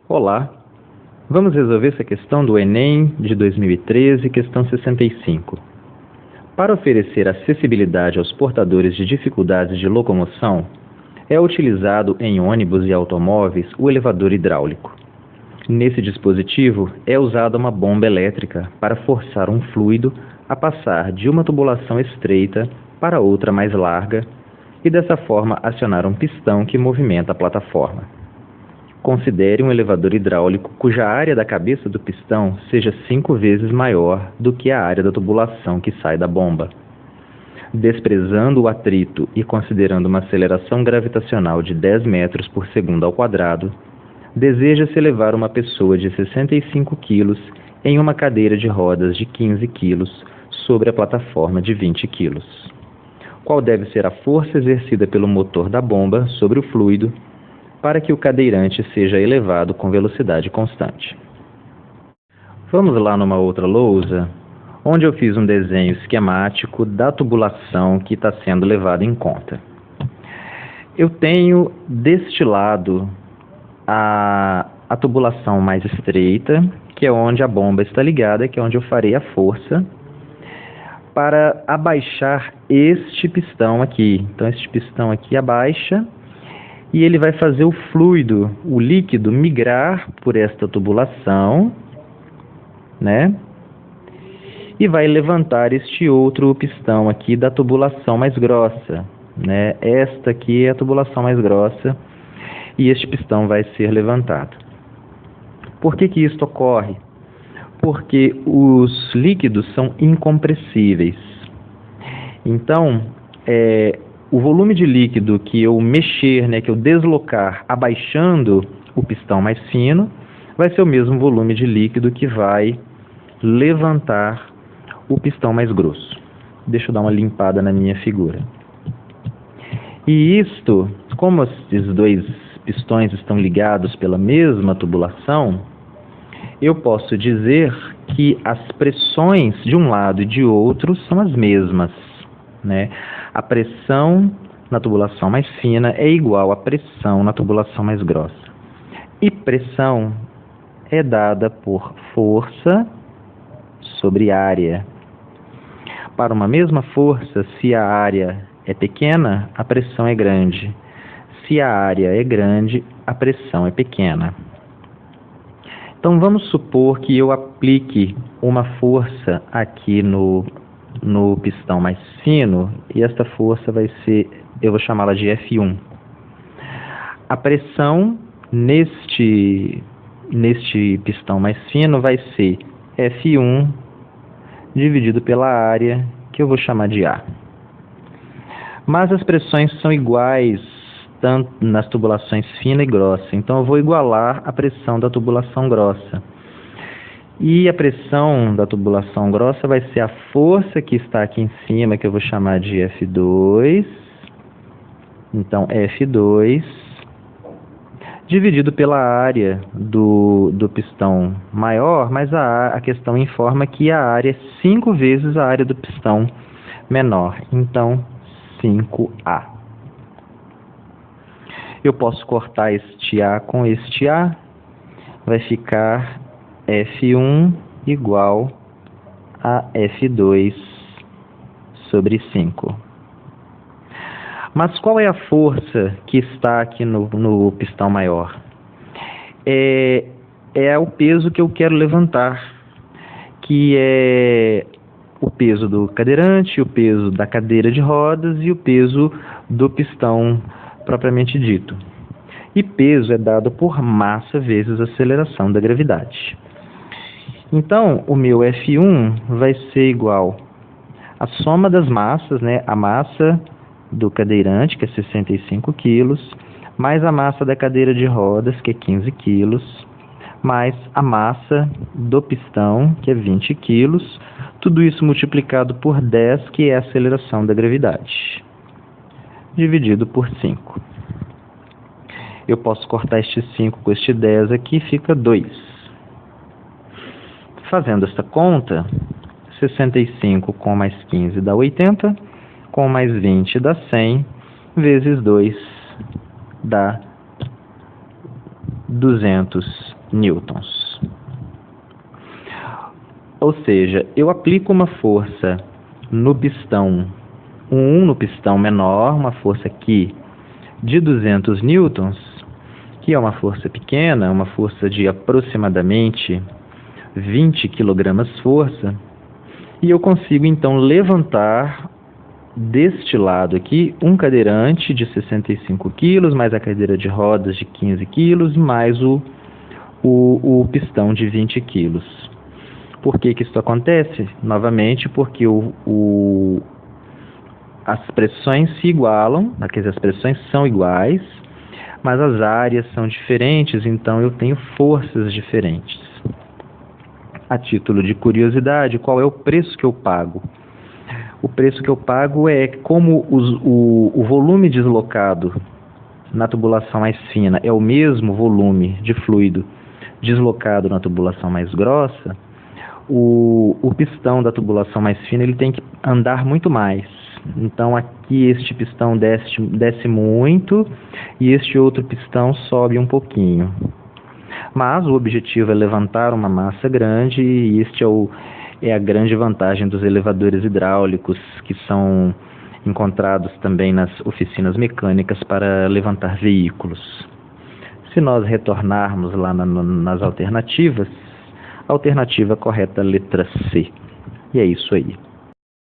Olá, vamos resolver essa questão do Enem de 2013, questão 65. Para oferecer acessibilidade aos portadores de dificuldades de locomoção, é utilizado em ônibus e automóveis o elevador hidráulico. Nesse dispositivo é usada uma bomba elétrica para forçar um fluido a passar de uma tubulação estreita para outra mais larga e dessa forma acionar um pistão que movimenta a plataforma. Considere um elevador hidráulico cuja área da cabeça do pistão seja 5 vezes maior do que a área da tubulação que sai da bomba. Desprezando o atrito e considerando uma aceleração gravitacional de 10 metros por segundo ao quadrado, deseja-se levar uma pessoa de 65 quilos em uma cadeira de rodas de 15 quilos sobre a plataforma de 20 quilos. Qual deve ser a força exercida pelo motor da bomba sobre o fluido para que o cadeirante seja elevado com velocidade constante? Vamos lá numa outra lousa, onde eu fiz um desenho esquemático da tubulação que está sendo levada em conta. Eu tenho deste lado a tubulação mais estreita, que é onde a bomba está ligada, que é onde eu farei a força para abaixar este pistão aqui. Então, este pistão aqui abaixa e ele vai fazer o fluido, o líquido, migrar por esta tubulação, né? E vai levantar este outro pistão aqui da tubulação mais grossa, né? Esta aqui é a tubulação mais grossa e este pistão vai ser levantado. Por que isto ocorre? Porque os líquidos são incompressíveis. Então, o volume de líquido que eu mexer, né, que eu deslocar abaixando o pistão mais fino, vai ser o mesmo volume de líquido que vai levantar o pistão mais grosso. Deixa eu dar uma limpada na minha figura. E isto, como esses dois pistões estão ligados pela mesma tubulação, eu posso dizer que as pressões de um lado e de outro são as mesmas, né? A pressão na tubulação mais fina é igual à pressão na tubulação mais grossa. E pressão é dada por força sobre área. Para uma mesma força, se a área é pequena, a pressão é grande. Se a área é grande, a pressão é pequena. Então, vamos supor que eu aplique uma força aqui no pistão mais fino, e esta força vai ser, eu vou chamá-la de F1. A pressão neste pistão mais fino vai ser F1 dividido pela área, que eu vou chamar de A. Mas as pressões são iguais tanto nas tubulações fina e grossa, então eu vou igualar a pressão da tubulação grossa. E a pressão da tubulação grossa vai ser a força que está aqui em cima, que eu vou chamar de F2. Então, F2 dividido pela área do pistão maior, mas a questão informa que a área é 5 vezes a área do pistão menor. Então, 5A. Eu posso cortar este A com este A, vai ficar F1 igual a F2 sobre 5. Mas qual é a força que está aqui no pistão maior? É o peso que eu quero levantar, que é o peso do cadeirante, o peso da cadeira de rodas e o peso do pistão propriamente dito. E peso é dado por massa vezes aceleração da gravidade. Então, o meu F1 vai ser igual à soma das massas, né? A massa do cadeirante, que é 65 quilos, mais a massa da cadeira de rodas, que é 15 quilos, mais a massa do pistão, que é 20 quilos, tudo isso multiplicado por 10, que é a aceleração da gravidade, dividido por 5. Eu posso cortar este 5 com este 10 aqui, fica 2. Fazendo esta conta, 65 com mais 15 dá 80, com mais 20 dá 100, vezes 2 dá 200 newtons. Ou seja, eu aplico uma força no pistão 1, no pistão menor, uma força aqui de 200 newtons, que é uma força pequena, uma força de aproximadamente 20 kg força, e eu consigo então levantar deste lado aqui um cadeirante de 65 kg, mais a cadeira de rodas de 15 kg, mais o pistão de 20 kg. Por que isso acontece? Novamente, porque as pressões se igualam, as pressões são iguais, mas as áreas são diferentes, então eu tenho forças diferentes. A título de curiosidade, qual é o preço que eu pago? O preço que eu pago é como o volume deslocado na tubulação mais fina é o mesmo volume de fluido deslocado na tubulação mais grossa, o pistão da tubulação mais fina ele tem que andar muito mais. Então aqui este pistão desce muito e este outro pistão sobe um pouquinho. Mas o objetivo é levantar uma massa grande e este é a grande vantagem dos elevadores hidráulicos, que são encontrados também nas oficinas mecânicas para levantar veículos. Se nós retornarmos lá nas alternativas, a alternativa correta é a letra C. E é isso aí.